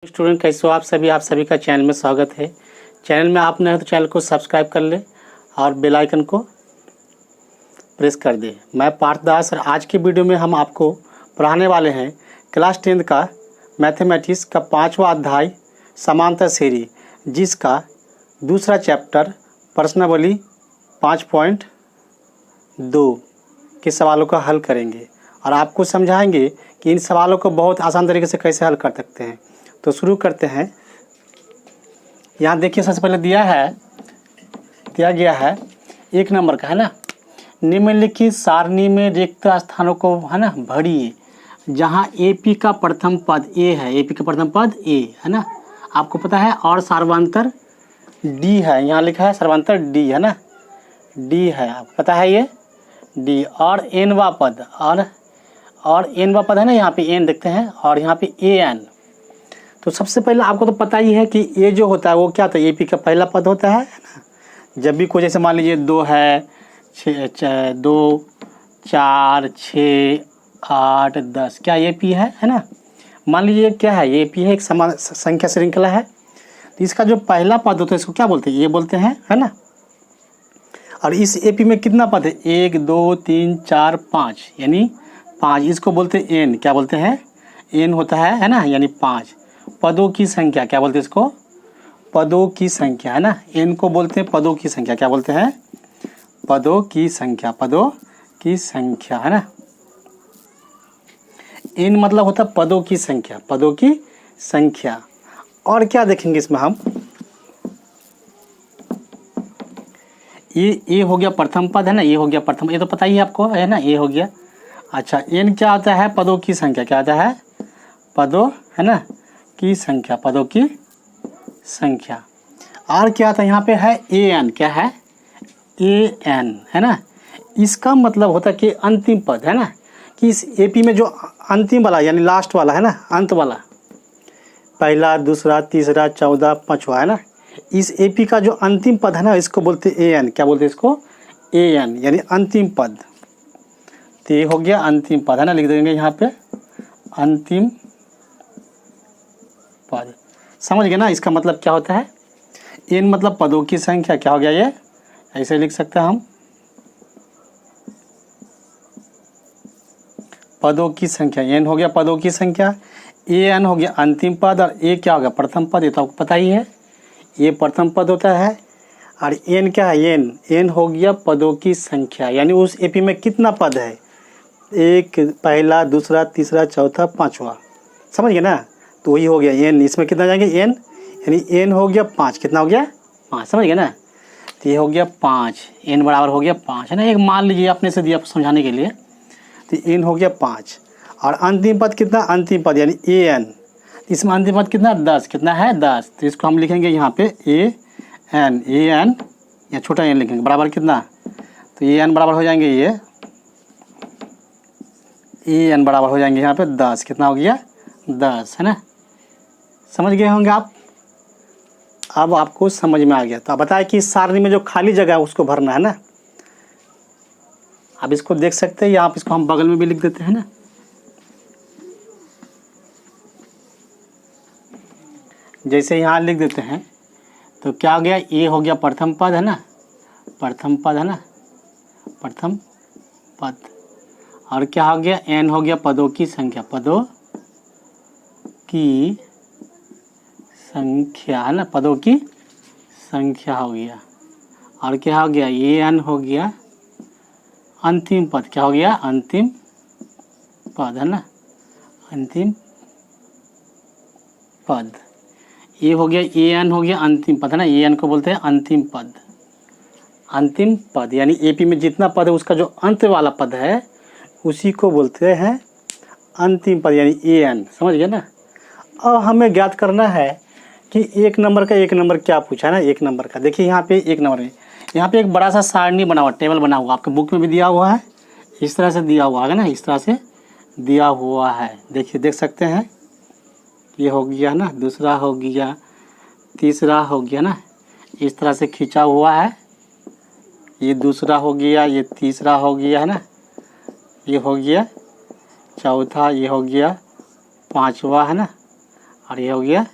Student कैसे हो आप सभी का चैनल में स्वागत है। चैनल में आप नए हो तो चैनल को सब्सक्राइब कर ले और बेल आइकन को प्रेस कर दे। मैं पार्थ दास और आज की वीडियो में हम आपको पढ़ाने वाले हैं क्लास 10 का मैथमेटिक्स का 5वां अध्याय समांतर श्रेणी, जिसका दूसरा चैप्टर प्रश्नावली 5.2 के सवालों का हल करेंगे और आपको समझाएंगे कि इन सवालों को बहुत आसान तरीके से कैसे हल कर सकते हैं। तो शुरू करते हैं। यहाँ देखिए, सबसे पहले दिया गया है 1 नंबर का, है ना। निम्नलिखित सारणी में रिक्त स्थानों को, है ना, भरिए। जहाँ एपी का प्रथम पद ए है, एपी का प्रथम पद ए है ना, आपको पता है, और सर्वांतर डी है। यहाँ लिखा है सर्वांतर डी, है ना, डी है, आपको पता है ये डी। और एनवा पद और एनवा पद है ना, यहाँ पे एन देखते हैं और यहाँ पे ए एन। तो सबसे पहले आपको तो पता ही है कि ये जो होता है वो क्या होता है, एपी का पहला पद होता है ना। जब भी कोई, जैसे मान लीजिए 2 है, 2 4 6 8 10, क्या एपी है ना। मान लीजिए क्या है, ये एपी है, एक समान संख्या श्रृंखला है। तो इसका जो पहला पद होता है इसको क्या बोलते हैं, ये बोलते हैं, है ना। और इस एपी में कितना पद है, 1 2 3 4 5, यानी 5। इसको बोलते हैं एन, क्या बोलते हैं, एन होता है ना, यानी 5 पदों की संख्या। क्या बोलते हैं इसको, पदों की संख्या, है ना। एन को बोलते हैं पदों की संख्या। क्या बोलते हैं, पदों की संख्या, पदों की संख्या, है ना। एन मतलब होता है पदों की संख्या, पदों की संख्या। और क्या देखेंगे इसमें हम, ये हो गया प्रथम पद, है ना, ये हो गया प्रथम, ये तो पता ही है आपको, है ना, ये हो गया। अच्छा, एन क्या होता है, पदों की संख्या। क्या होता है, पदों, है ना, की संख्या, पदों की संख्या। और क्या था, यहाँ पे है ए एन, क्या है, ए एन, है ना। इसका मतलब होता है कि अंतिम पद, है ना, कि इस एपी में जो अंतिम वाला, यानी लास्ट वाला, है ना, अंत वाला, पहला दूसरा तीसरा 14 5वां, है ना, इस एपी का जो अंतिम पद है ना, इसको बोलते हैं ए एन। क्या बोलते हैं इसको, ए एन, यानी अंतिम पद। तो ये हो गया अंतिम पद, है ना, लिख देंगे यहाँ पे अंतिम पद। समझ गए ना, इसका मतलब क्या होता है, एन मतलब पदों की संख्या। क्या हो गया, ये ऐसे लिख सकते हैं हम, पदों की संख्या। एन हो गया पदों की संख्या, ए एन हो गया अंतिम पद, और ए क्या हो गया, प्रथम पद। ये तो आपको पता ही है, ये प्रथम पद होता है। और एन क्या है, एन हो गया पदों की संख्या, यानी उस एपी में कितना पद है, एक, पहला दूसरा तीसरा चौथा 5वां। समझ गए ना, तो वही हो गया एन। इसमें कितना जाएंगे, एन, यानी एन हो गया 5। कितना हो गया, 5। समझ गए ना, तो ये हो गया 5, एन बराबर हो गया 5, है ना। एक मान लीजिए आपने से दिया समझाने के लिए, तो एन हो गया 5। और अंतिम पद कितना, अंतिम पद यानी ए एन, इसमें अंतिम पद कितना, 10। कितना है, 10। तो इसको हम लिखेंगे यहाँ पे ए एन, या छोटा एन लिखेंगे, बराबर कितना, तो ए एन बराबर हो जाएंगे, ये ए एन बराबर हो जाएंगे यहाँ पे 10। कितना हो गया, 10, है ना। समझ गए होंगे आप, अब आपको समझ में आ गया। तो आप बताएं कि इस सारणी में जो खाली जगह है उसको भरना है ना। आप इसको देख सकते हैं, या आप इसको हम बगल में भी लिख देते हैं ना। जैसे यहाँ लिख देते हैं, तो क्या हो गया, ए हो गया प्रथम पद, है ना, प्रथम पद, है ना, प्रथम पद। और क्या हो गया, एन हो गया पदों की संख्या, पदों की संख्या, है ना, पदों की संख्या हो गया। और क्या हो गया, ए एन हो गया अंतिम पद। क्या हो गया, अंतिम पद, है ना, अंतिम पद। ये हो गया, ए एन हो गया अंतिम पद, है ना, ए एन को बोलते हैं अंतिम पद। अंतिम पद यानी एपी में जितना पद है उसका जो अंत वाला पद है उसी को बोलते हैं अंतिम पद, यानी ए एन। समझ गए ना। अब हमें ज्ञात करना है कि 1 नंबर क्या पूछा है ना। 1 नंबर का देखिए, यहाँ पे 1 नंबर में यहाँ पे एक बड़ा सा सारणी बना हुआ, टेबल बना हुआ, आपके बुक में भी दिया हुआ है, इस तरह से दिया हुआ है ना, इस तरह से दिया हुआ है। देखिए, देख सकते हैं, ये हो गया ना, दूसरा हो गया, तीसरा हो गया ना, इस तरह से खींचा हुआ है। ये दूसरा हो गया, ये तीसरा हो गया, है ना, ये हो गया चौथा, ये हो गया 5वां, है ना, और ये हो गया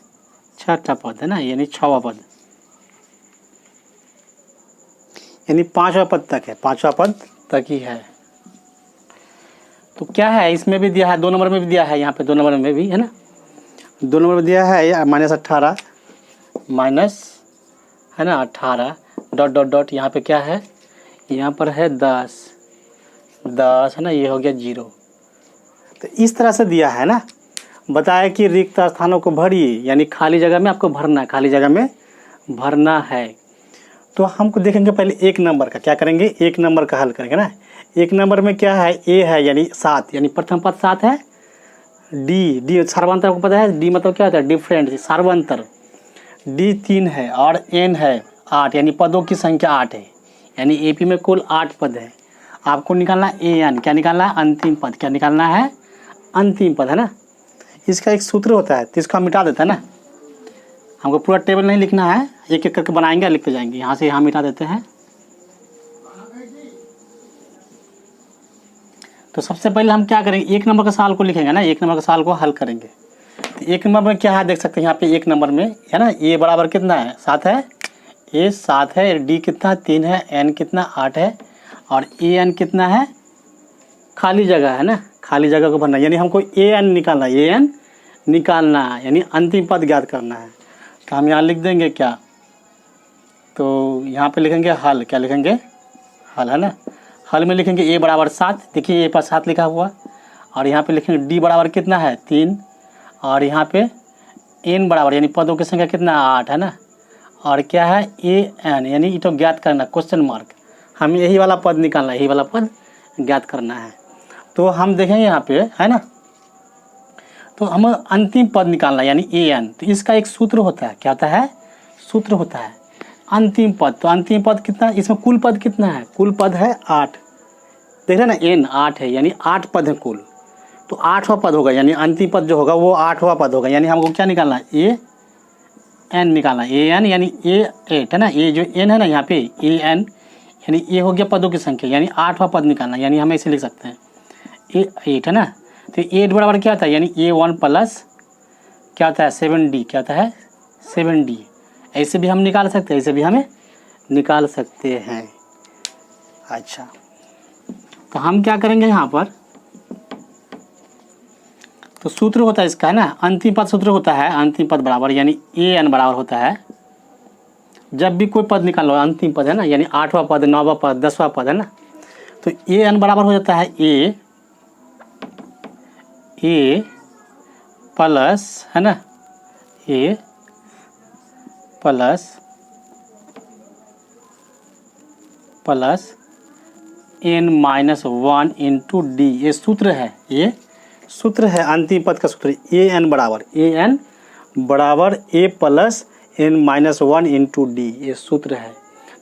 छठा पद है ना, यानी 6वां पद, यानी 5वां पद तक है, 5वां पद तक ही है। तो क्या है, इसमें भी दिया है, 2 नंबर में भी दिया है, यहाँ पे 2 नंबर में भी है ना, 2 नंबर में दिया है -18 माइनस है ना 18 डॉट डॉट डॉट, यहाँ पे क्या है, यहाँ पर है 10 है ना, ये हो गया 0। तो इस तरह से दिया है ना, बताया कि रिक्त स्थानों को भरिए, यानी खाली जगह में आपको भरना है, खाली जगह में भरना है। तो हमको देखेंगे पहले 1 नंबर का, क्या करेंगे, 1 नंबर का हल करेंगे ना। 1 नंबर में क्या है, ए है यानी 7, यानी प्रथम पद 7 है। डी सार्वंतर को पता है, डी मतलब क्या होता है, डिफरेंट, सार्वंतर। डी 3 है और एन है 8, यानी पदों की संख्या 8 है, यानी एपी में कुल 8 पद है। आपको निकालना ए एन, क्या निकालना है, अंतिम पद, क्या निकालना है, अंतिम पद है ना। इसका एक सूत्र होता है, तो इसको हम मिटा देते हैं ना, हमको पूरा टेबल नहीं लिखना है, एक एक करके बनाएंगे और लिखते जाएंगे। यहाँ से यहाँ मिटा देते हैं। तो सबसे पहले हम क्या करेंगे, 1 नंबर का सवाल को लिखेंगे ना, 1 नंबर का सवाल को हल करेंगे। तो 1 नंबर में क्या है, देख सकते हैं यहाँ पे 1 नंबर में है ना, ए बराबर कितना है, 7 है, ए 7 है, डी कितना 3 है, एन कितना 8 है, और ए एन कितना है, खाली जगह है ना, खाली जगह को भरना, यानी हमको ए एन निकालना है, ए एन निकालना है, यानी अंतिम पद ज्ञात करना है। तो हम यहाँ लिख देंगे क्या, तो यहाँ पे लिखेंगे हल, क्या लिखेंगे, हल है ना। हल में लिखेंगे ए बराबर 7, देखिए ए पर 7 लिखा हुआ, और यहाँ पे लिखेंगे डी बराबर कितना है 3, और यहाँ पे एन बराबर यानी पदों की संख्या कितना 8 है ना, और क्या है ए एन, यानी ये तो ज्ञात करना, क्वेश्चन मार्क, हमें यही वाला पद निकालना है, यही वाला पद ज्ञात करना है। तो हम देखेंगे यहाँ पे है ना, तो हम अंतिम पद निकालना यानी ए एन। तो इसका एक सूत्र होता है, क्या होता है, सूत्र होता है अंतिम पद। तो अंतिम पद कितना, इसमें कुल पद कितना है, कुल पद है 8, देख रहे ना, एन 8 है, यानी 8 पद है कुल। तो 8वां पद होगा, यानी अंतिम पद जो होगा वो 8वां पद होगा, यानी हमको क्या निकालना है, ए एन निकालना है, ए एन यानी ए 8 है ना, ए जो एन है ना यहाँ पे ए एन, यानी ए हो गया पदों की संख्या, यानी 8वां पद निकालना, यानी हम ऐसे लिख सकते हैं ए 8 है ना। तो 8 बराबर क्या होता है, यानी ए 1 प्लस क्या होता है 7D, क्या होता है 7D। ऐसे भी हम निकाल सकते हैं, ऐसे भी हमें निकाल सकते हैं। अच्छा, तो हम क्या करेंगे यहाँ पर, तो सूत्र होता है इसका है ना, अंतिम पद सूत्र होता है, अंतिम पद बराबर यानी ए एन बराबर होता है, जब भी कोई पद निकालो अंतिम पद है ना, यानी 8वां पद, 9वां पद, 10वां पद है ना, तो ए एन बराबर हो जाता है ए प्लस है ना, ए प्लस n-1 इंटू डी, ये सूत्र है, ये सूत्र है अंतिम पद का सूत्र, ए एन बराबर ए प्लस n-1 इंटू डी, ये सूत्र है।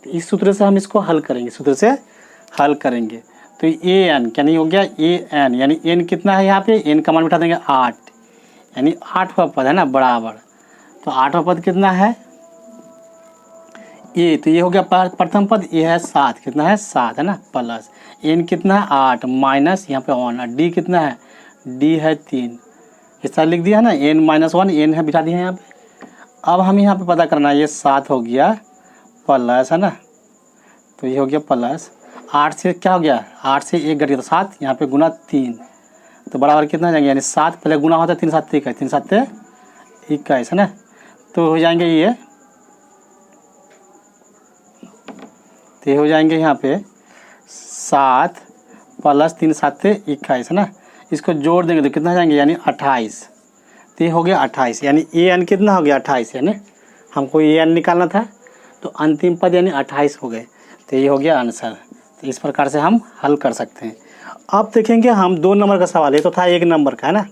तो इस सूत्र से हम इसको हल करेंगे, सूत्र से हल करेंगे। तो ए एन क्या नहीं हो गया, ए एन यानी एन कितना है, यहाँ पे एन का मान बिठा देंगे 8, यानी 8वां पद है ना बराबर। तो 8वां पद कितना है ए, तो ये हो गया प्रथम पद, ये है 7, कितना है 7 है ना, प्लस एन कितना है 8 माइनस यहाँ पे 1, डी कितना है, डी है 3, इस तरह लिख दिया है ना, n-1 एन है बिठा दिया यहाँ पे। अब हम यहाँ पे पता करना है, ये 7 हो गया प्लस है ना, तो ये हो गया प्लस 8 से क्या हो गया, 8 से 1 घट गया, तो 7 यहाँ पे गुना 3, तो बराबर कितना हो जाएंगे, यानी 7 पहले गुना होता है 3 7 21, 3 7 21 है ना, तो हो जाएंगे ये, तो हो जाएंगे यहाँ पे 7 प्लस 3 7 21 है ना, इसको जोड़ देंगे तो कितना हो जाएंगे, यानी 28, तो ये हो गया 28, यानी ए एन कितना हो गया 28, यानी हमको ए एन निकालना था, तो अंतिम पद यानी 28 हो गए, तो ये हो गया आंसर। तो इस प्रकार से हम हल कर सकते हैं। अब देखेंगे हम 2 नंबर का सवाल, ये तो था 1 नंबर का है ना,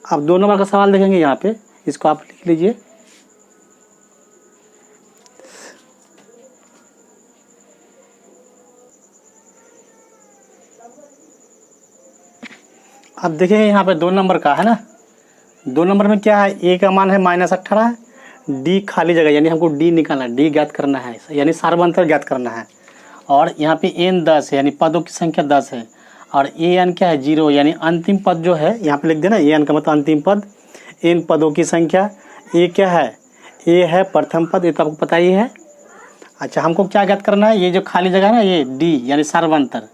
अब 2 नंबर का सवाल देखेंगे यहाँ पे, इसको आप लिख लीजिए। अब देखेंगे यहाँ पे 2 नंबर का है ना, 2 नंबर में क्या है, ए का मान है -18, डी खाली जगह, यानी हमको डी निकालना है, डी ज्ञात करना है, यानी सार्वंतर ज्ञात करना है, और यहाँ पे एन 10 है, यानी पदों की संख्या 10 है, और ए एन क्या है 0, यानी अंतिम पद जो है यहाँ पे लिख देना, ए एन का मतलब अंतिम पद, n पदों की संख्या। ए क्या है, ए है प्रथम पद, ये तो आपको पता ही है। अच्छा, हमको क्या ज्ञात करना है, ये जो खाली जगह है ना, ये डी यानी सार्वंतर,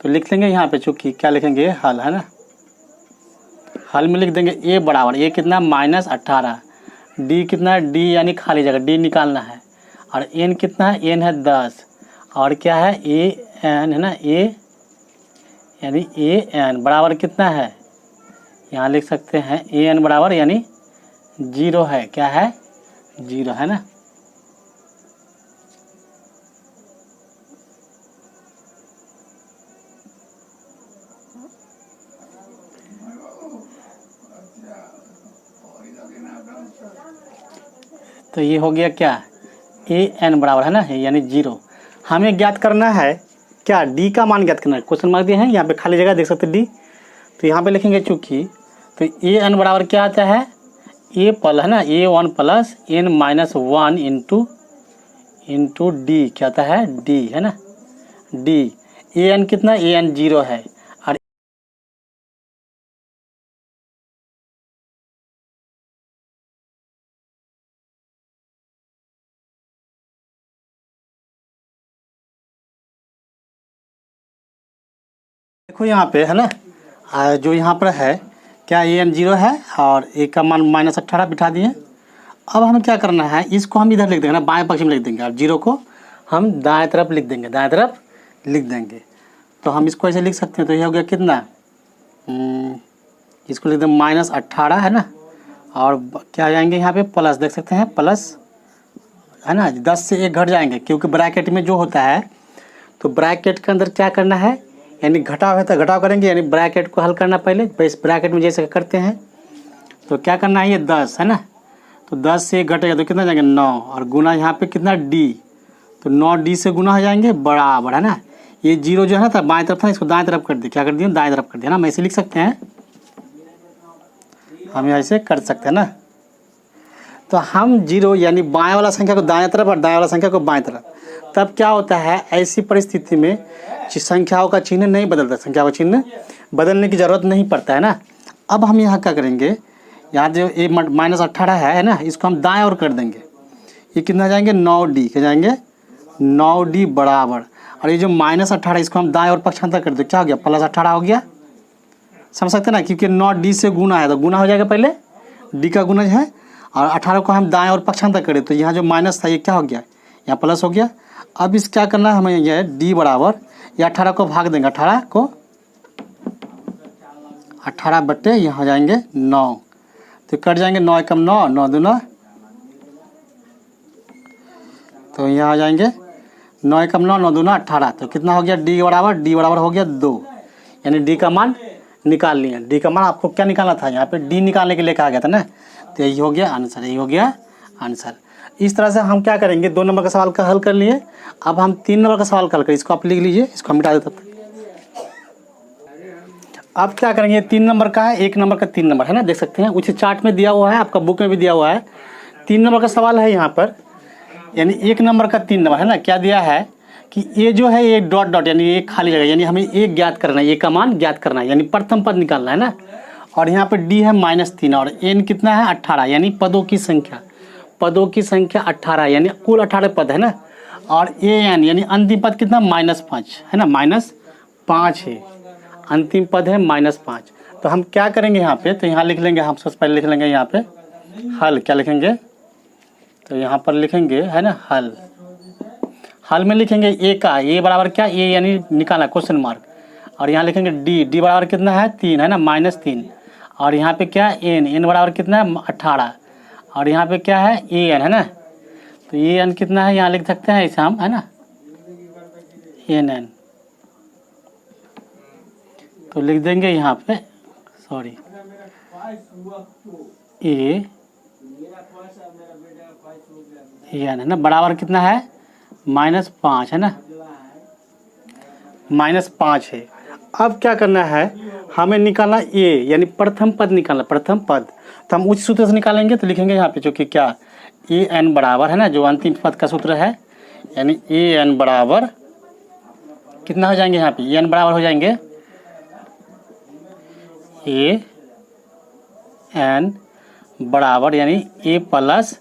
तो लिख लेंगे यहाँ पे, चूंकि क्या लिखेंगे, हल है ना, हल में लिख देंगे ए बराबर, ए कितना -18, डी कितना, डी यानी खाली जगह, डी निकालना है, और एन कितना है, एन है 10, और क्या है ए एन है ना, ए यानी ए एन बराबर कितना है, यहाँ लिख सकते हैं ए एन बराबर यानी 0 है, क्या है 0 है ना। तो ये हो गया क्या, ए एन बराबर है ना यानी 0। हमें ज्ञात करना है क्या, डी का मान ज्ञात करना है, क्वेश्चन मार्क दिए हैं यहाँ पे खाली जगह देख सकते हैं डी, तो यहाँ पे लिखेंगे चूंकि, तो ए एन बराबर क्या आता है, ए पल है ना, A1 plus n-1 into D, क्या आता है डी है ना, डी ए एन कितना, ए एन 0 है, और देखो यहाँ पे है ना, जो यहाँ पर है क्या, ए एन 0 है और ए का मान -18 बिठा दिए। अब हमें क्या करना है, इसको हम इधर लिख देंगे ना, बाएं पक्ष में लिख देंगे, और 0 को हम दाएं तरफ लिख देंगे, दाएं तरफ लिख देंगे। तो हम इसको ऐसे लिख सकते हैं, तो ये हो गया कितना, इसको लिख दें -18 है ना, और क्या आ जाएंगे यहाँ पे प्लस, देख सकते हैं प्लस है ना, 10 से 1 घट जाएंगे, क्योंकि ब्रैकेट में जो होता है, तो ब्रैकेट के अंदर क्या करना है, यानी घटाव है तो घटाव करेंगे, यानी ब्रैकेट को हल करना पहले, इस ब्रैकेट में जैसे करते हैं, तो क्या करना है, ये 10 है ना, तो 10 से 1 घटेगा तो कितना जाएंगे 9, और गुना यहाँ पे कितना डी, तो 9 डी से गुना हो जाएंगे बराबर है ना, ये 0 जो है ना था बाएं तरफ था, इसको दाएं तरफ कर दिया, क्या कर दिया दाएं तरफ कर दिया ना, हम ऐसे लिख सकते हैं, हम ऐसे कर सकते हैं ना। तो हम 0 यानी बाएं वाला संख्या को दाएं तरफ और दाएं वाला संख्या को बाएं तरफ, तब क्या होता है, ऐसी परिस्थिति में संख्याओं का चिन्ह नहीं बदलता, संख्याओं का चिन्ह बदलने की ज़रूरत नहीं पड़ता है ना। अब हम यहाँ क्या करेंगे, यहाँ जो ए -18 है ना, इसको हम दाएं ओर कर देंगे, ये कितना जाएंगे 9 डी के जाएंगे, 9 डी बराबर, और ये जो -18 इसको हम दाएं ओर पक्षांतर कर दे, क्या हो गया +18 हो गया, समझ सकते हैं ना, क्योंकि 9 डी से गुना है तो गुना हो जाएगा, पहले डी का गुणज है, और 18 को हम दाएं ओर पक्षांतर करें, तो यहाँ जो माइनस था ये क्या हो गया, यहाँ प्लस हो गया। अब इस क्या करना है हमें, ये डी बराबर, ये 18 को भाग देंगे, 18 को 18 बट्टे यहाँ जाएंगे 9, तो कट जाएंगे 9 एकम 9, 9 दूना, तो यहाँ आ जाएंगे 9 एकम 9, 9 दूना 18, तो कितना हो गया डी बराबर हो गया 2, यानी डी का मान निकाल लिया। डी का मान आपको क्या निकालना था, यहाँ पे डी निकालने के लिए कहा गया था ना, तो यही हो गया आंसर, यही हो गया आंसर। इस तरह से हम क्या करेंगे, 2 नंबर का सवाल का हल कर लिए। अब हम 3 नंबर का सवाल हल करें, इसको आप लिख लीजिए, इसको हम मिटा देते हैं। अब क्या करेंगे, 3 नंबर का है, 1 नंबर का 3 नंबर है ना, देख सकते हैं उसी चार्ट में दिया हुआ है, आपका बुक में भी दिया हुआ है। 3 नंबर का सवाल है यहाँ पर, यानी 1 नंबर का 3 नंबर है ना, क्या दिया है कि ये जो है ये डॉट डॉट यानी ये खाली जगह, यानी हमें एक ज्ञात करना है, ये का मान ज्ञात करना है, यानी प्रथम पद निकालना है ना, और यहाँ पर डी है -3 और एन कितना है 18, यानी पदों की संख्या 18, यानी कुल 18 पद है ना, और ए एन यानी अंतिम पद कितना -5 है ना, -5 है अंतिम पद है -5। तो हम क्या करेंगे यहाँ पे, तो यहाँ लिख लेंगे, हम सबसे पहले लिख लेंगे यहाँ पे हल, क्या लिखेंगे, तो यहाँ पर लिखेंगे है ना हल में लिखेंगे ए का, ए बराबर क्या, ए यानी निकालना क्वेश्चन मार्क, और यहाँ लिखेंगे डी बराबर कितना है 3 है ना, -3, और यहाँ पे क्या एन बराबर कितना है 18, और यहाँ पे क्या है ए एन है ना, तो ए एन कितना है यहाँ लिख सकते हैं ऐसे हम है ना, एन, तो लिख देंगे यहाँ पे, सॉरी ए एन है ना, बराबर कितना है -5 है ना, -5 है। अब क्या करना है, हमें निकालना ए यानी प्रथम पद निकालना, प्रथम पद, तो हम उस सूत्र से निकालेंगे, तो लिखेंगे यहाँ पे जो कि क्या ए एन बराबर है ना, जो अंतिम पद का सूत्र है, यानी ए एन बराबर कितना हो जाएंगे, यहाँ पे ए एन बराबर हो जाएंगे ए एन बराबर यानी A plus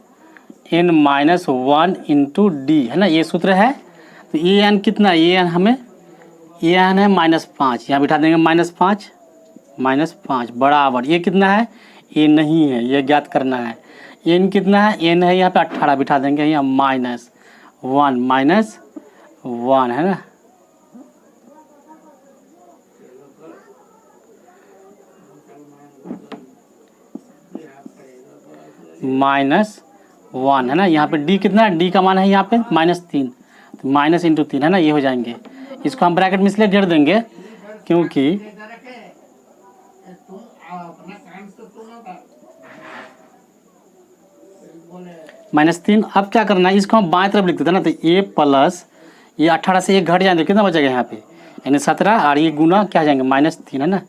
N minus 1 into D, है ना, ये सूत्र है। तो ए एन कितना, ए एन हमें, ए एन है -5, यहाँ बिठा देंगे -5 बराबर ये कितना है, ए नहीं है, ये ज्ञात करना है। एन कितना है, एन है यहाँ पे 18, बिठा देंगे यहाँ -1 है ना, -1 है ना। यहाँ पे डी कितना है, डी का मान है यहाँ पे -3, तो माइनस इंटू 3 है ना, ये हो जाएंगे। इसको हम ब्रैकेट में इसलिए घेर देंगे क्योंकि -3। अब क्या करना है, इसको हम बाएं तरफ लिख देते हैं ना, तो ए प्लस ये 18 से 1 घट जाएंगे, कितना बचेगा यहाँ पे, यानी 17, और ये गुना क्या जाएंगे -3 है ना,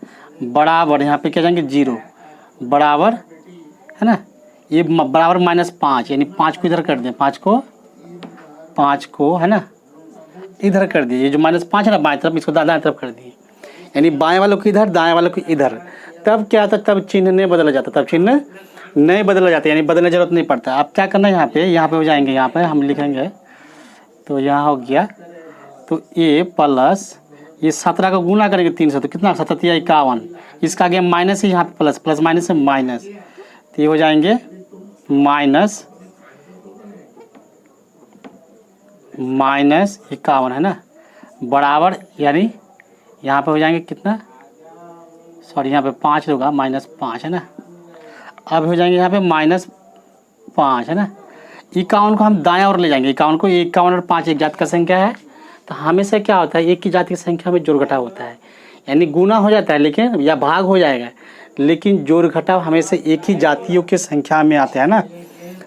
बराबर यहाँ पे क्या जाएंगे 0 बराबर, है ना, ये बराबर -5, यानी 5 को इधर कर दें, 5 को है ना इधर कर दिए, ये जो -5 है ना बाएं तरफ, इसको दाएं तरफ कर दिए, यानी बाएं वालों को इधर, दाएं वालों को इधर। तब क्या था, तब चिन्ह नहीं बदला जाता, तब चिन्ह नहीं बदला जाता, यानी बदलने की जरूरत नहीं पड़ता। अब क्या करना है, यहाँ पे हो जाएंगे, यहाँ पे हम लिखेंगे, तो यहाँ हो गया, तो ए प्लस ये 17 का गुना करेंगे 3 से, तो कितना 17 51, इसका आगे माइनस है, यहाँ पे प्लस, प्लस माइनस है माइनस, तो ये हो जाएंगे -51 है ना, बराबर यानी यहाँ पे हो जाएंगे कितना, सॉरी यहाँ पे 5 होगा, -5 है ना। अब हो जाएंगे यहाँ पे -5 है ना। 51 को हम दाएं ओर ले जाएंगे, 51 को, 51 और 5 एक जात का संख्या है, तो हमेशा क्या होता है, एक की जाति की संख्या में जोड़ घटाव होता है, यानी गुना हो जाता है लेकिन, या भाग हो जाएगा, लेकिन जोड़ घटाव हमेशा एक ही जातियों की संख्या में आते हैं ना।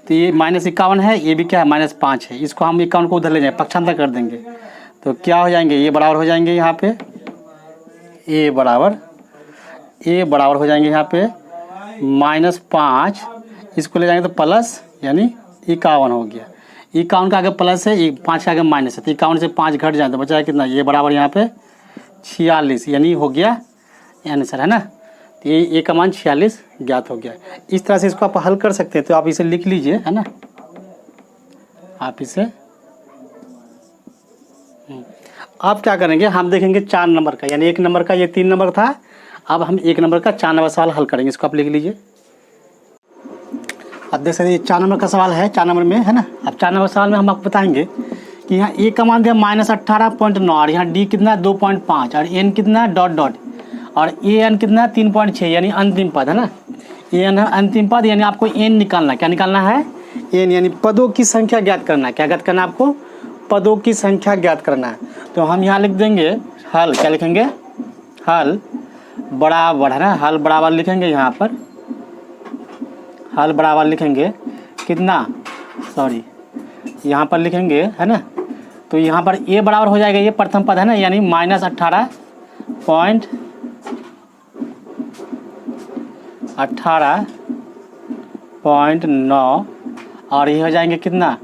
तो ये -51 है, ये भी क्या है -5 है, इसको हम 51 को उधर ले जाएंगे, पक्षांतर कर देंगे, तो क्या हो जाएंगे, ये बराबर हो जाएंगे यहाँ पे, ए बराबर हो जाएंगे यहाँ पे -5, इसको ले जाएंगे तो प्लस, यानी 51 हो गया। 51 का आगे प्लस है, 5 का आगे माइनस है, तो 51 से 5 घट जाए तो बचा कितना, ये बराबर यहाँ पे 46, यानी हो गया आंसर है ना। तो ये ए का मान 46 ज्ञात हो गया। इस तरह से इसको आप हल कर सकते हैं, तो आप इसे लिख लीजिए, है ना, आप इसे आप क्या करेंगे, हम देखेंगे 4 नंबर का, यानी 1 नंबर का, ये 3 नंबर था, अब हम 1 नंबर का 4 नंबर सवाल हल करेंगे, इसको आप लिख लीजिए। अब देख सकते हैं 4 नंबर का सवाल है, 4 नंबर में, है ना। अब 4 नंबर सवाल में हम आपको बताएंगे कि यहाँ ए का मान दिया -18.9, और यहाँ डी कितना 2.5, और एन कितना डॉट, और ए एन कितना 3.6, यानी अंतिम पद है ना, ए एन है अंतिम पद, यानी आपको एन निकालना है। क्या निकालना है, एन, यानी पदों की संख्या ज्ञात करना है। क्या ज्ञात करना है आपको, पदों की संख्या ज्ञात करना है। तो हम यहाँ लिख देंगे हल, क्या लिखेंगे, हल बराबर, है ना, हल बराबर लिखेंगे, यहाँ पर हल बराबर लिखेंगे कितना, सॉरी यहाँ पर लिखेंगे, है ना, तो यहाँ पर ए बराबर हो जाएगा, ये प्रथम पद है ना, यानी -18.9, और ये हो जाएंगे कितना,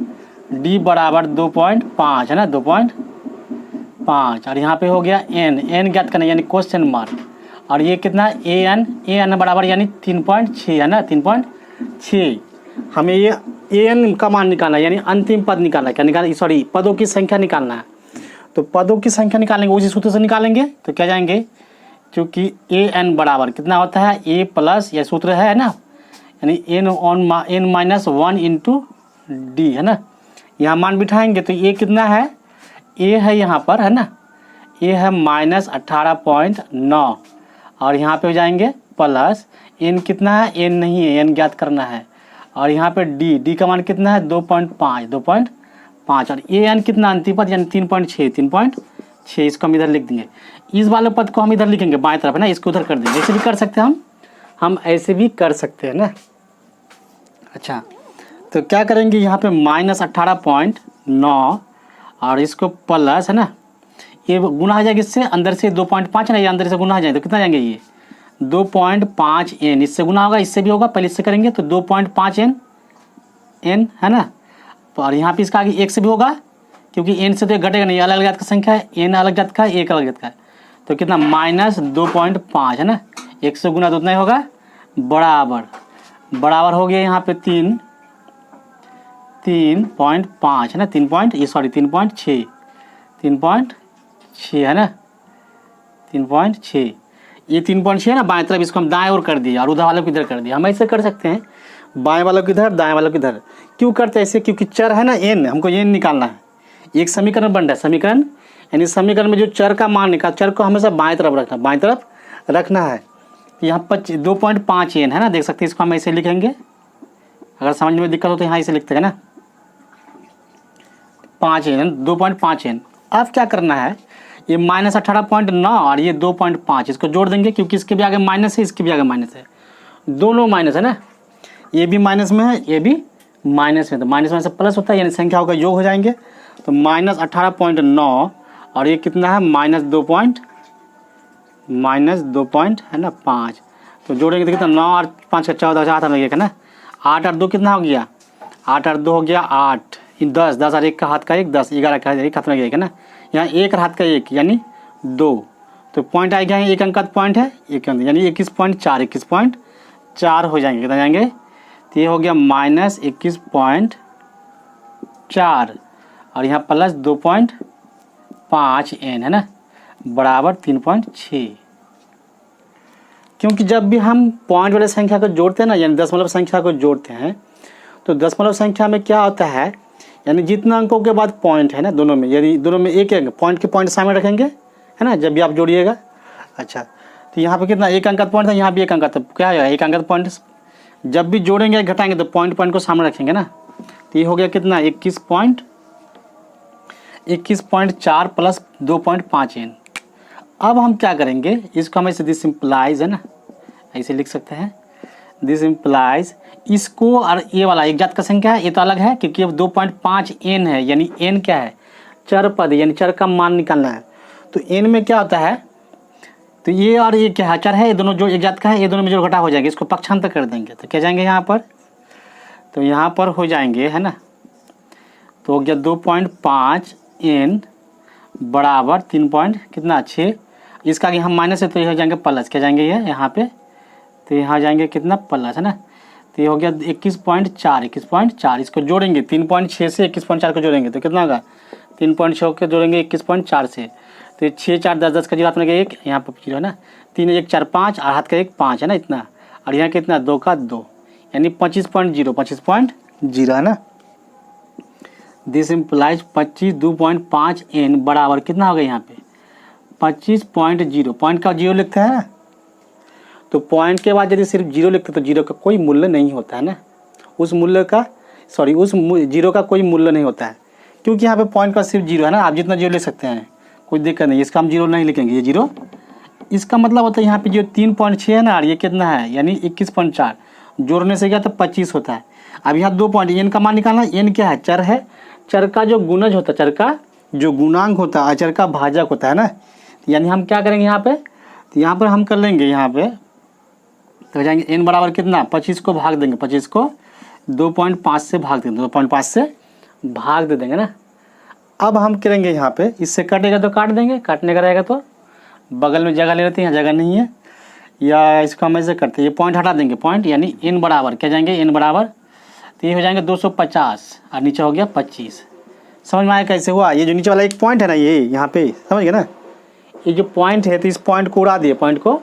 डी बराबर 2.5 है ना, 2.5, और यहाँ पे हो गया एन ज्ञात करना, यानी क्वेश्चन मार्क, और ये कितना ए एन बराबर यानी 3.6 है ना, 3.6। हमें ये ए एन का मान निकालना है, यानी अंतिम पद निकालना है। क्या निकालना, सॉरी पदों की संख्या निकालना है। तो पदों की संख्या निकालेंगे, उसी सूत्र से निकालेंगे, तो क्या जाएंगे, क्योंकि ए एन बराबर कितना होता है, ए प्लस, यह सूत्र है ना, यानी एन -1 इंटू डी, है ना। यहाँ मान बिठाएंगे तो ये कितना है, ए है यहाँ पर, है ना, ए है -18.9, और यहाँ पे हो जाएंगे प्लस, एन कितना है, एन नहीं है, एन ज्ञात करना है, और यहाँ पे डी का मान कितना है 2.5, और ए एन कितना अंतिम पद, यानी 3.6, इसको हम इधर लिख देंगे। इस वाले पद को हम इधर लिखेंगे बाएं तरफ, है ना, इसको उधर कर देंगे। ऐसे भी कर सकते हैं हम ऐसे भी कर सकते हैं ना। अच्छा, तो क्या करेंगे, यहाँ पे -18.9 और इसको प्लस, है ना, ये गुना हो जाएगा, इससे अंदर से 2.5 ना, ये अंदर से गुना हो जाएगा, तो कितना जाएंगे, ये 2.5 एन, इससे गुना होगा, इससे भी होगा, पहले इससे करेंगे, तो 2.5 एन है ना। तो और यहाँ पे इसका आगे 1 से भी होगा, क्योंकि एन से तो ये घटेगा नहीं, अलग अलग जात का संख्या है, एन अलग जात का है, एक अलग जात का है, तो कितना -2.5 है ना, 1 से गुना तो उतना ही होगा, बराबर बराबर हो गया यहाँ पे 3.5 है ना, 3.6 है ना, 3.6, ये 3.6 है ना बाएं तरफ, इसको हम दाएं ओर कर दिया और उधर वालों को इधर कर दिया। हम ऐसे कर सकते हैं, बाएं वालों को इधर, दाएं वालों को इधर। क्यों करते हैं ऐसे? क्योंकि चर है ना एन, हमको एन निकालना है। एक समीकरण बन रहा है, समीकरण यानी समीकरण में जो चर का मान निकाल, चर को हमेशा बाएं तरफ रखना, बाएं तरफ रखना है। यहाँ 2.5 एन है ना, देख सकते हैं, इसको हम ऐसे लिखेंगे। अगर समझ में दिक्कत हो तो यहाँ ऐसे लिखते हैं ना, 5 एन, 2.5 एन। अब क्या करना है, ये -18.9 और ये 2.5, इसको जोड़ देंगे, क्योंकि इसके भी आगे माइनस है, इसके भी आगे माइनस है, दोनों माइनस है ना, ये भी माइनस में है, ये भी माइनस में, तो माइनस में से प्लस होता है, यानी संख्याओं का योग हो जाएंगे। तो -18.9 और ये कितना है, -2 है ना 5, तो जोड़ेंगे तो कितना, 9 और 5 का 14, 8 लगेगा ना, 8 और 2 कितना हो गया, 8 और 2 हो गया 8, 10, 10 और 1 का हाथ का 1, 10, 11 का 1 हाथ में गएगा ना, यहाँ 1 और हाथ का 1 यानी 2, तो पॉइंट आ गया है, एक अंक का पॉइंट है, एक अंक यानी 21.4 हो जाएंगे, कितना जाएंगे, तो ये हो गया -21.4 और यहाँ प्लस 2.5 एन है ना, बराबर 3.6। क्योंकि जब भी हम पॉइंट वाले संख्या को जोड़ते हैं ना, यानी दशमलव संख्या को जोड़ते हैं, तो दशमलव संख्या में क्या होता है, यानी जितना अंकों के बाद पॉइंट है ना दोनों में, यदि दोनों में एक अंक पॉइंट के पॉइंट सामने रखेंगे है ना, जब भी आप जोड़िएगा। अच्छा, तो यहाँ पे कितना, एक अंक का पॉइंट था, यहाँ भी एक अंक का, तो क्या है, एक अंक का पॉइंट जब भी जोड़ेंगे घटाएंगे तो पॉइंट को सामने रखेंगे ना, तो ये हो गया कितना, 21.4 प्लस 2.5 एन। अब हम क्या करेंगे, इसको हम ऐसे दिस सिंप्लाइज है ना, ऐसे लिख सकते हैं, दिस इम्प्लाइज, इसको और ये वाला एक जात का संख्या है, ये तो अलग है, क्योंकि अब 2.5 एन है, यानी एन क्या है, चर पद, यानी चर का मान निकालना है। तो एन में क्या होता है, तो ये और ये क्या है, चर है, ये दोनों जो एक जात का है, ये दोनों में जो घटा हो जाएंगे, इसको पक्षांतर कर देंगे, तो क्या जाएंगे यहाँ पर, तो यहाँ पर हो जाएंगे है ना, तो हो गया 2.5 एन बराबर 3.6, इसका कि हम माइनस है तो ये हो जाएंगे प्लस, क्या जाएंगे ये यहाँ पे, तो यहाँ जाएंगे कितना प्लस है ना, तो ये हो गया 21.4, इसको जोड़ेंगे 3.6 से 21.4 को जोड़ेंगे तो कितना होगा, 3.6 को जोड़ेंगे 21.4 से, तो 6 4 10 10 का जीरो हाथ में एक, यहाँ पर जीरो है ना, 3 1 4 5 और हाथ का 1 5 है ना इतना, और यहाँ कितना 2 का 2, यानी 25.0 है ना। दिस इम्प्लाइज 2.5 एन बराबर कितना होगा यहाँ पे 25.0, पॉइंट का जीरो लिखते हैं ना, तो पॉइंट के बाद यदि सिर्फ जीरो लिखते तो जीरो का कोई मूल्य नहीं होता है ना, उस जीरो का कोई मूल्य नहीं होता है, क्योंकि यहाँ पे पॉइंट का सिर्फ जीरो है ना, आप जितना जीरो लिख सकते हैं कोई दिक्कत नहीं, इसका हम जीरो नहीं लिखेंगे, ये जीरो, इसका मतलब होता है यहाँ पे जो 3.6 है ना, और ये कितना है यानी 21.4, जोड़ने से क्या तो 25 होता है। अब यहाँ 2 पॉइंट, एन का मान निकालना, एन क्या है, चर है, चर का जो गुणज होता है, चर का जो गुणांक होता है, अचर का भाजक होता है ना, यानी हम क्या करेंगे यहाँ पे, तो यहाँ पर हम कर लेंगे, यहाँ पे तो जाएंगे एन बराबर कितना, 25 को भाग देंगे, 25 को 2.5 से भाग देंगे, 2.5 से भाग दे देंगे ना। अब हम करेंगे यहाँ पे, इससे कटेगा तो काट देंगे, काटने का रहेगा तो बगल में जगह ले लेते हैं, यहाँ जगह नहीं है, या इसको हम ऐसे करते हैं, ये पॉइंट हटा देंगे, पॉइंट यानी एन बराबर क्या जाएंगे, एन बराबर तो ये हो जाएंगे 250 और नीचे हो गया 25। समझ में आया कैसे हुआ, ये जो नीचे वाला एक पॉइंट है ना, ये यहाँ पे समझ गए ना, ये जो पॉइंट है तो इस पॉइंट को उड़ा दिए, पॉइंट को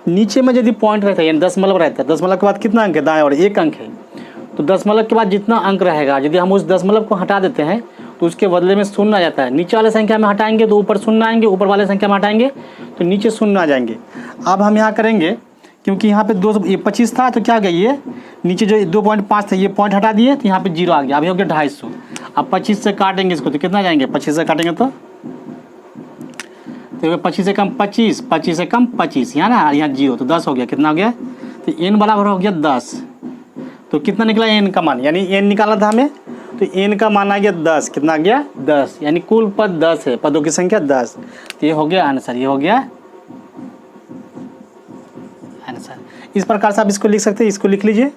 नीचे में यदि पॉइंट रहता है यानी दशमलव रहता है, दशमलव के बाद कितना अंक है, दाएं और एक अंक है, तो दशमलव के बाद जितना अंक रहेगा यदि हम उस दशमलव को हटा देते हैं तो उसके बदले में शून्य आ जाता है, नीचे वाले संख्या में हटाएंगे तो ऊपर शून्य आएंगे, ऊपर वाले संख्या में हटाएंगे तो नीचे शून्य आ जाएंगे। अब हम यहाँ करेंगे, क्योंकि यहाँ पे 25 था तो क्या गया, ये नीचे जो 2.5 था ये पॉइंट हटा दिए तो यहाँ पे जीरो आ गया, अभी हो गया 250। अब 25 से काटेंगे इसको तो कितना जाएंगे, 25 से काटेंगे तो 25 से कम 25, 25 से कम 25, यहाँ ना यहाँ जीरो, तो 10 हो गया, कितना हो गया, तो एन बराबर हो गया 10। तो कितना निकला एन का मान, यानी एन निकाला था हमें, तो एन का मान आ गया 10, कितना आ गया 10, यानी कुल पद 10 है, पदों की संख्या 10, तो ये हो गया आंसर, ये हो गया आंसर। इस प्रकार से आप इसको लिख सकते हैं, इसको लिख लीजिए।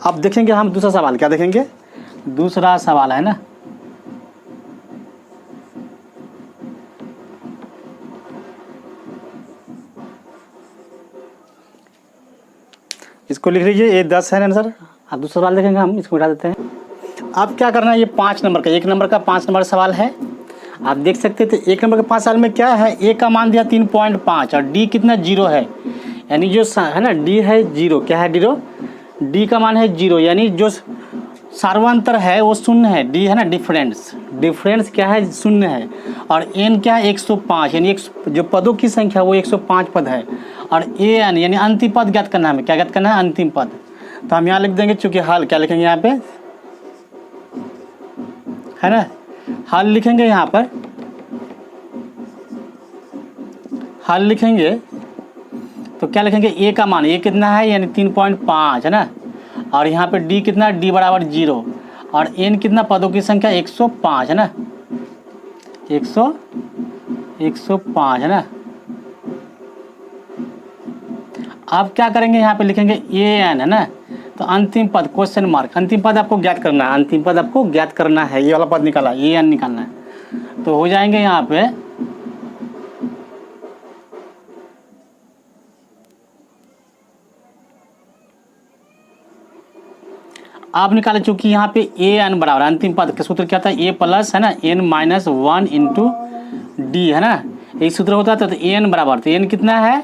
अब देखेंगे हम दूसरा सवाल, क्या देखेंगे, दूसरा सवाल है ना, इसको लिख लीजिए, ये 10 है आंसर। अब दूसरा सवाल देखेंगे हम, इसको मिटा देते हैं। अब क्या करना है, ये 5 नंबर का, 1 नंबर का 5 नंबर सवाल है। आप देख सकते थे 1 नंबर के 5 सवाल में क्या है, ए का मान दिया 3.5 और डी कितना 0 है, यानी जो है ना डी है 0, क्या है जीरो, डी का मान है 0, यानी जो सार्वंतर है वो शून्य है, डी है ना डिफरेंस क्या है, शून्य है। और एन क्या है 105, यानी जो पदों की संख्या वो 105 पद है। और ए एन यानी अंतिम पद ज्ञात करना है, हमें क्या ज्ञात करना है, अंतिम पद। तो हम यहाँ लिख देंगे, चूंकि हल क्या लिखेंगे यहाँ पे, है ना, हल लिखेंगे यहाँ पर, हल लिखेंगे तो क्या लिखेंगे, ए का मान, ए कितना है यानी 3.5 है ना, और यहाँ पे डी कितना, डी बराबर 0, और एन कितना, पदों की संख्या 105 है ना, 105 है ना। अब क्या करेंगे, यहाँ पे लिखेंगे ए एन है ना, तो अंतिम पद क्वेश्चन मार्क, अंतिम पद आपको ज्ञात करना है, अंतिम पद आपको ज्ञात करना है, ये वाला पद निकाला, ए एन निकालना है। तो हो जाएंगे यहाँ पे आप निकाले, चूंकि यहाँ पे ए एन बराबर अंतिम पद का सूत्र क्या था, ए प्लस है ना एन माइनस 1 इंटू डी है ना, यही सूत्र होता था। तो ए एन बराबर, तो एन कितना है,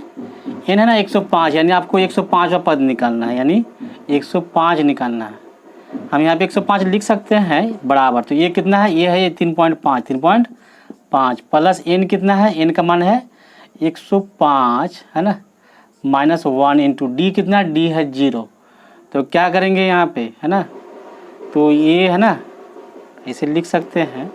एन है ना 105, यानी आपको 105वां पद निकालना है, यानी 105 निकालना है। हम यहाँ पे 105 लिख सकते हैं बराबर, तो ये कितना है, ये है ये 3.5 प्लस एन कितना है, एन का मान है 105 है ना, माइनस 1 इंटू डी कितना, डी है 0। तो क्या करेंगे यहाँ पे है ना, तो ये है ना इसे लिख सकते हैं,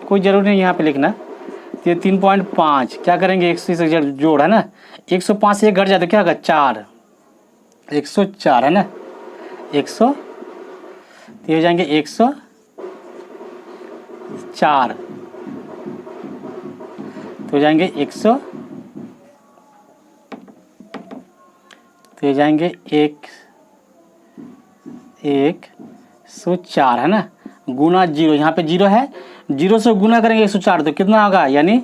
कोई ज़रूर नहीं यहाँ पे लिखना। तो ये 3.5 क्या करेंगे, 100 से जोड़ है ना, 105 से 1 घट जाए तो क्या होगा 4, 104 है ना, 100 तो हो जाएंगे 104, तो हो जाएंगे 100, तो हो जाएंगे 104 है ना, गुना 0, यहाँ पे 0 है, 0 से गुना करेंगे 104 तो कितना होगा, यानी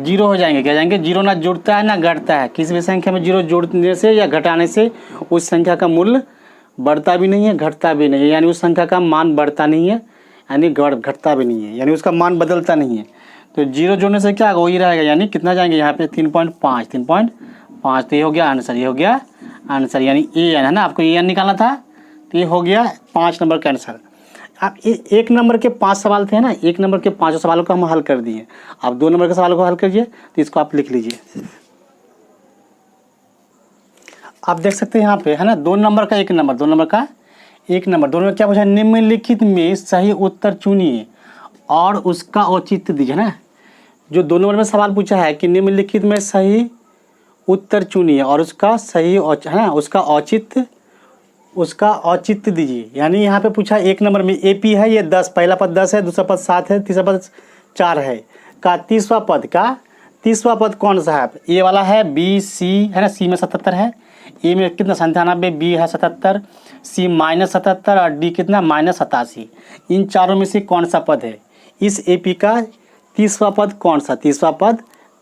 0 हो जाएंगे, क्या जाएंगे, 0 ना जुड़ता है ना घटता है, किसी भी संख्या में 0 जोड़ने से या घटाने से उस संख्या का मूल्य बढ़ता भी नहीं है घटता भी नहीं है, यानी उस संख्या का मान बढ़ता नहीं है, यानी घटता भी नहीं है, यानी उसका मान बदलता नहीं है। तो 0 जोड़ने से क्या होगा, वही रहेगा, यानी कितना जाएंगे यहाँ पे 3.5, तो ये हो गया आंसर, ये हो गया आंसर, यानी ए एन है ना, आपको ए एन निकालना था, तो ये हो गया 5 नंबर का आंसर। अब 1 नंबर के 5 सवाल थे ना, 1 नंबर के 5 सवालों को हम हल कर दिए। अब 2 नंबर के सवालों को हल करिए, तो इसको आप लिख लीजिए। आप देख सकते हैं यहाँ पे है ना, 2 नंबर का 1 नंबर, 2 नंबर का 1 नंबर, दोनों में क्या पूछा, निम्नलिखित में सही उत्तर चुनिए और उसका औचित्य दीजिए ना। जो 2 नंबर में सवाल पूछा है कि निम्नलिखित में सही उत्तर चुनिए और उसका सही है ना, उसका औचित्य दीजिए। यानी यहाँ पे पूछा 1 नंबर में एपी है, ये 10, पहला पद 10 है, दूसरा पद 7 है, तीसरा पद 4 है, का तीसरा पद कौन सा है, ए वाला है, बी सी है ना, सी में 77 है, ए में कितना 97, बी है 77, सी -77 और डी कितना -87। इन चारों में से कौन सा पद है, इस एपी का तीसरा पद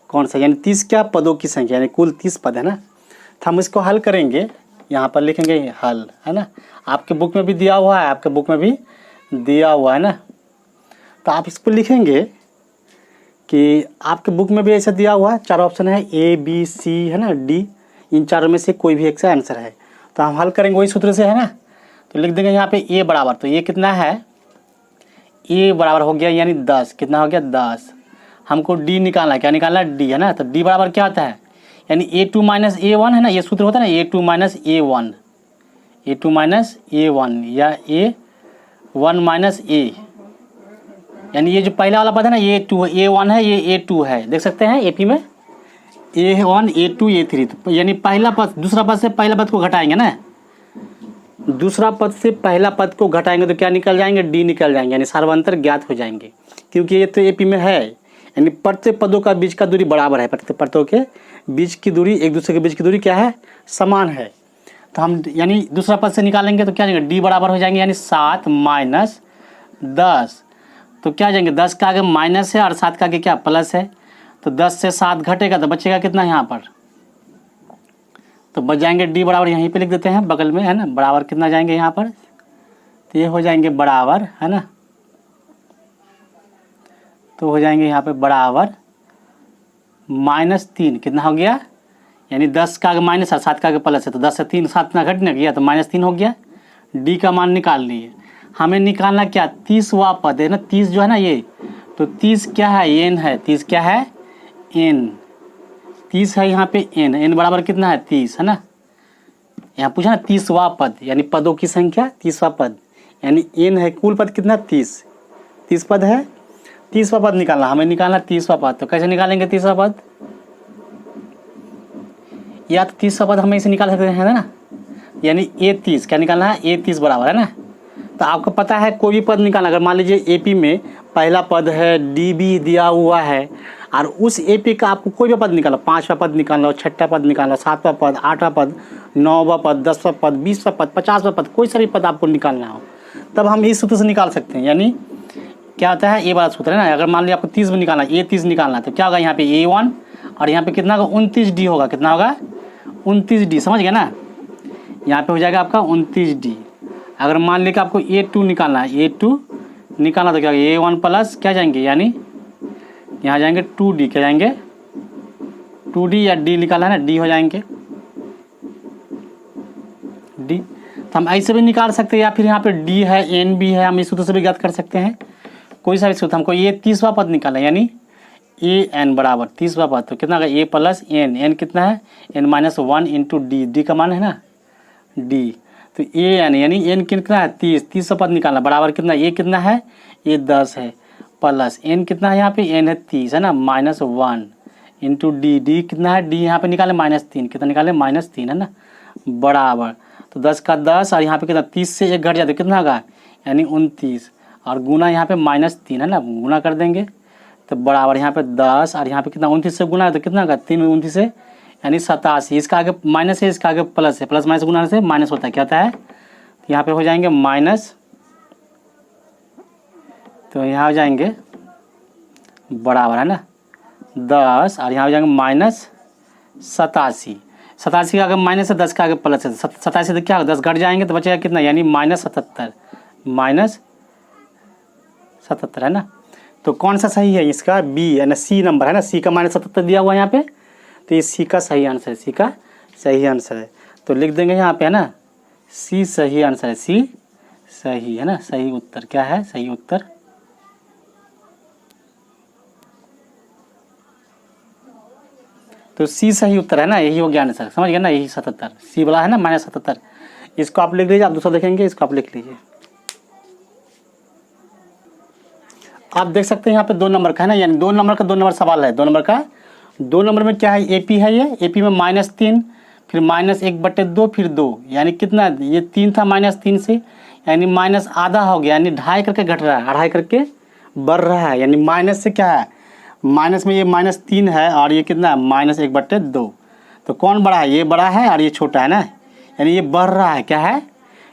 कौन सा, यानी 30 क्या पदों की संख्या, यानी कुल 30 पद है ना। तो हम इसको हल करेंगे, यहाँ पर लिखेंगे हल है ना, आपके बुक में भी दिया हुआ है, है ना। तो आप इसको लिखेंगे कि आपके बुक में भी ऐसा दिया हुआ है, 4 ऑप्शन है, ए बी सी है ना डी, इन चारों में से कोई भी एक सा आंसर है। तो हम हल करेंगे वही सूत्र से है ना। तो लिख देंगे यहाँ पे ए बराबर, तो ये कितना है, ए बराबर हो गया यानी 10, कितना हो गया 10। हमको डी निकालना है, क्या निकालना है, डी है ना। तो डी बराबर क्या होता है, यानी A2 - A1 है ना, ये सूत्र होता है ना, A2 - A1 या A1 - A, यानी ये जो पहला वाला पद है ना A2 A1 है, ये A2 है, देख सकते हैं एपी में A1 A2 A3, तो यानी पहला पद दूसरा पद से पहला पद को घटाएंगे ना, दूसरा पद से पहला पद को घटाएंगे तो क्या निकल जाएंगे, डी निकल जाएंगे, यानी सार्वंतर ज्ञात हो जाएंगे, क्योंकि ये तो एपी में है, यानी प्रत्येक पदों का बीच का दूरी बराबर है, प्रत्येक पदों के बीच की दूरी, एक दूसरे के बीच की दूरी क्या है, समान है। तो हम यानी दूसरा पद से निकालेंगे तो क्या जाएंगे, डी बराबर हो जाएंगे, यानी 7 - 10, तो क्या जाएंगे, 10 का आगे माइनस है और 7 का आगे क्या प्लस है, तो 10 से 7 घटेगा तो बचेगा कितना, यहाँ पर तो बच जाएंगे डी बराबर, यहीं पे लिख देते हैं बगल में, है ना, बराबर कितना जाएंगे यहाँ पर, तो ये हो जाएंगे बराबर, है ना, तो हो जाएंगे यहाँ पे बराबर -3, कितना हो गया, यानी 10 का आगे माइनस और 7 का आगे प्लस है, तो 10 से 3 7 ना घट ना गया, तो -3 हो गया। डी का मान निकाल लिए। हमें निकालना क्या, 30वां पद है ना, 30 जो है ना ये, तो 30 क्या है, एन है, 30 क्या है, एन, 30 है यहाँ पे एन, एन बराबर कितना है 30, है ना, यहाँ पूछा ना 30वां पद, यानी पदों की संख्या 30वां पद, यानी एन है, कुल पद कितना 30 पद है, 30वां पद निकालना, हमें निकालना 30वां पद। तो कैसे निकालेंगे 30वां पद, या तो 30वां पद हमें इसे निकाल सकते हैं ना, यानी A30 क्या निकालना है, A30 बराबर, है ना। तो आपको पता है कोई भी पद निकालना, अगर मान लीजिए एपी में पहला पद है, डीबी दिया हुआ है, और उस एपी का आपको कोई भी पद निकालो, 5वां पद निकाल लो, 6वां पद निकाल लो, 7वां पद, 8वां पद, 9वां पद, 10वां पद, 20वां पद, 50वां पद, कोई सा भी पद आपको निकालना हो, तब हम इस सूत्र से निकाल सकते हैं। यानी क्या होता है, ये वाला सूत्र है ना, अगर मान लीजिए आपको 30 में निकालना है, A30 निकालना है, तो क्या होगा, यहाँ पे A1 और यहाँ पे कितना होगा 29D होगा, कितना होगा 29D, समझ गया ना, यहाँ पे हो जाएगा आपका 29D। अगर मान लीजिए आपको A2 निकालना है, A2 निकालना तो क्या होगा, A1 प्लस क्या जाएंगे, यानी यहाँ जाएंगे 2D, क्या जाएंगे 2D, या D निकाला है ना, D हो जाएंगे D। तो हम ऐसे भी निकाल सकते हैं, या फिर यहाँ पे D है, N भी है, हम इस सूत्र से भी ज्ञात कर सकते हैं, कोई सा भी सूत्र। हमको ये 30वां पद निकाला, यानी AN बराबर 30वां पद, तो कितना होगा A प्लस N, N कितना है, N -1 इंटू D, D का मान है ना D, तो AN यानी N कितना है 30वां पद निकालना, बराबर कितना, A कितना है, A 10 है, प्लस N कितना है, यहाँ पे N है 30, है ना, -1 इंटू D, D कितना है, D यहाँ पे निकाले -3, कितना निकाले -3, है ना, बराबर, तो 10 का 10 और यहाँ पे कितना 30 से 1 घट जाए तो कितना होगा, यानी 29, और गुना यहाँ पे -3, है ना, गुना कर देंगे तो बराबर यहाँ पे 10 और यहाँ पे कितना 29 से गुना है तो कितना होगा 3 29 से, यानी 87, इसका आगे माइनस है, इसका आगे प्लस है, प्लस माइनस गुना से माइनस होता है, क्या होता है, तो यहाँ पे हो जाएंगे माइनस, तो यहाँ हो जाएंगे बराबर, है ना 10 और यहाँ हो जाएंगे -87, 87 का आगे माइनस है, 10 का आगे प्लस है, 87 तो क्या होगा 10 घट जाएंगे तो बचेगा कितना, यानी -77, -77, है ना। तो कौन सा सही है इसका, बी है ना, सी नंबर है ना, सी का -77 दिया हुआ है यहाँ पे, तो ये सी का सही आंसर है, सी का सही आंसर है। तो लिख देंगे यहाँ पे, है ना, सी सही आंसर है, सी सही, है ना, सही उत्तर क्या है, सही उत्तर। तो सी सही उत्तर है ना, यही हो गया आंसर, समझ गया ना, यही 77, सी वाला है ना -77, इसको आप लिख लीजिए, आप दूसरा देखेंगे, इसको आप लिख लीजिए। आप देख सकते हैं यहाँ पे 2 नंबर का है ना, यानी 2 नंबर का 2 नंबर सवाल है, 2 नंबर का 2 नंबर में क्या है, एपी है, ये एपी में -3, फिर -1/2, फिर 2, यानी कितना, ये 3 था -3 से, यानी माइनस आधा हो गया, यानी 2.5 करके घट रहा है, 2.5 करके बढ़ रहा है, यानी माइनस से क्या है, माइनस में ये -3 है और ये कितना है -1/2, तो कौन बड़ा है, ये बड़ा है और ये छोटा है ना, यानी ये बढ़ रहा है, क्या है,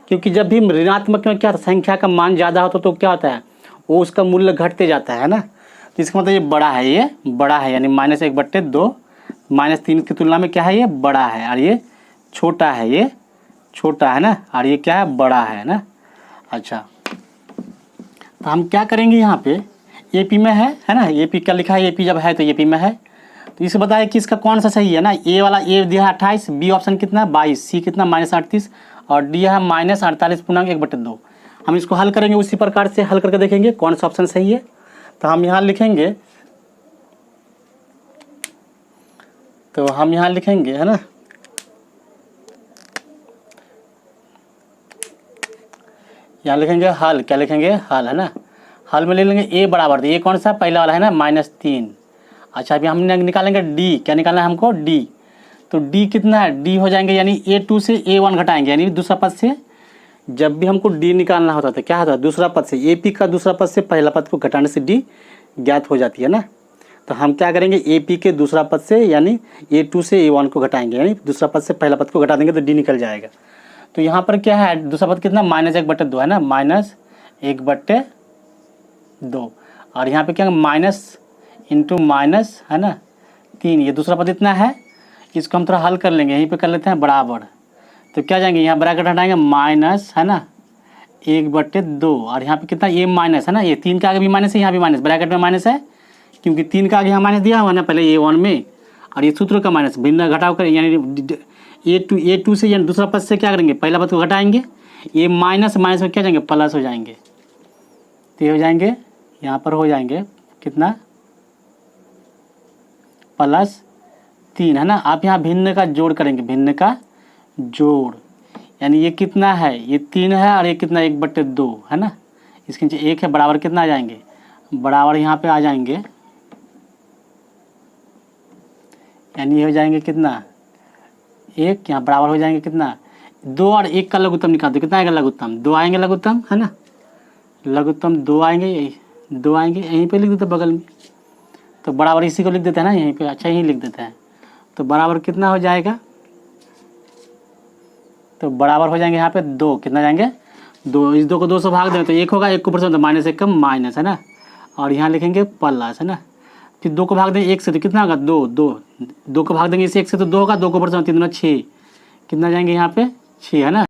क्योंकि जब भी ऋणात्मक में क्या संख्या का मान ज़्यादा होता तो क्या होता है, वो उसका मूल्य घटते जाता है ना, तो इसका मतलब ये बड़ा है, ये बड़ा है, यानी -1/2, -3 की तुलना में क्या है, ये बड़ा है, और ये छोटा है, ये छोटा है ना, और ये क्या है, बड़ा है ना। अच्छा, तो हम क्या करेंगे, यहाँ पे एपी में है ना, एपी क्या लिखा है, एपी जब है तो एपी में है, तो इसे बताया कि इसका कौन सा सही है ना, ए वाला, ए दिया है 28, बी ऑप्शन कितना 22, सी कितना -38 और डी है -48.1/2। हम इसको हल करेंगे, उसी प्रकार से हल करके देखेंगे कौन सा ऑप्शन सही है। तो हम यहाँ लिखेंगे, तो हम यहाँ लिखेंगे, है ना, यहाँ लिखेंगे हल, क्या लिखेंगे, हल, है ना, हल में ले लेंगे ए बराबर, तो ये कौन सा पहला वाला है ना -3। अच्छा, अभी हम निकालेंगे डी, क्या निकालना है हमको, डी, तो डी कितना है, डी हो जाएंगे, यानी A2 से A1 घटाएंगे, यानी दूसरा पद से जब भी हमको डी निकालना होता था क्या होता है, दूसरा पद से, एपी का दूसरा पद से पहला पद को घटाने से डी ज्ञात हो जाती है ना। तो हम क्या करेंगे, एपी के दूसरा पद से यानी A2 से A1 को घटाएंगे, यानी दूसरा पद से पहला पद को घटा देंगे तो डी निकल जाएगा। तो यहाँ पर क्या है, दूसरा पद कितना -1/2 है ना, -1/2, और यहाँ पे क्या माइनस इंटू माइनस, है ना 3, ये दूसरा पद इतना है, इसको हम थोड़ा हल कर लेंगे, यहीं पे कर लेते हैं बराबर। तो क्या जाएंगे, यहाँ ब्रैकेट हटाएंगे माइनस, है ना, 1/2, और यहाँ पे कितना ये माइनस है ना, ये 3 का आगे भी माइनस है, यहाँ भी माइनस, ब्रैकेट में माइनस है क्योंकि 3 का आगे यहाँ माइनस दिया हुआ ना पहले A1 में, और ये सूत्र का माइनस भिन्न घटाव कर, यानी A2 से यानी दूसरा पद से क्या करेंगे, पहला पद को घटाएंगे, ये माइनस माइनस में क्या जाएंगे, प्लस हो जाएंगे। तो ये हो जाएंगे, यहाँ पर हो जाएंगे कितना, +3, है ना। आप यहाँ भिन्न का जोड़ करेंगे, भिन्न का जोड़, यानी ये कितना है, ये 3 है और ये कितना 1/2 है ना, इसके नीचे 1 है, बराबर कितना आ जाएंगे, बराबर यहाँ पे आ जाएंगे, यानी ये हो जाएंगे कितना 1, यहाँ बराबर हो जाएंगे कितना 2, और 1 का लघुत्तम निकाल दो, कितना आएगा लघुत्तम, 2 आएंगे लघुत्तम, है ना, लघुत्तम 2 आएंगे, 2 आएंगे, यहीं पे लिख देते बगल में, तो बराबर इसी को लिख देते हैं ना यहीं पे, अच्छा यहीं लिख देते हैं, तो बराबर कितना हो जाएगा, तो बराबर हो जाएंगे यहाँ पे 2, कितना जाएंगे 2, इस 2 को 2 से भाग दें तो 1 होगा, 1 को परसेंट तो -1 का माइनस, है ना, और यहाँ लिखेंगे प्लस, है ना, फिर 2 को भाग देंगे 1 से तो कितना होगा 2 को भाग देंगे इसे 1 से तो 2 होगा, 2 को परसेंट 3 6, कितना जाएंगे यहाँ पे 6, है ना।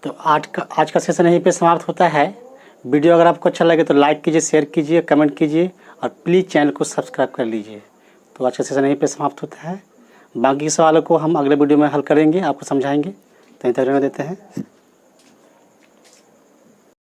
तो आज का सेशन यहीं पे समाप्त होता है। वीडियो अगर आपको अच्छा लगे तो लाइक कीजिए, शेयर कीजिए, कमेंट कीजिए और प्लीज़ चैनल को सब्सक्राइब कर लीजिए। तो आज का सेशन यहीं पे समाप्त होता है। बाकी सवालों को हम अगले वीडियो में हल करेंगे, आपको समझाएंगे। तो इतना देते हैं।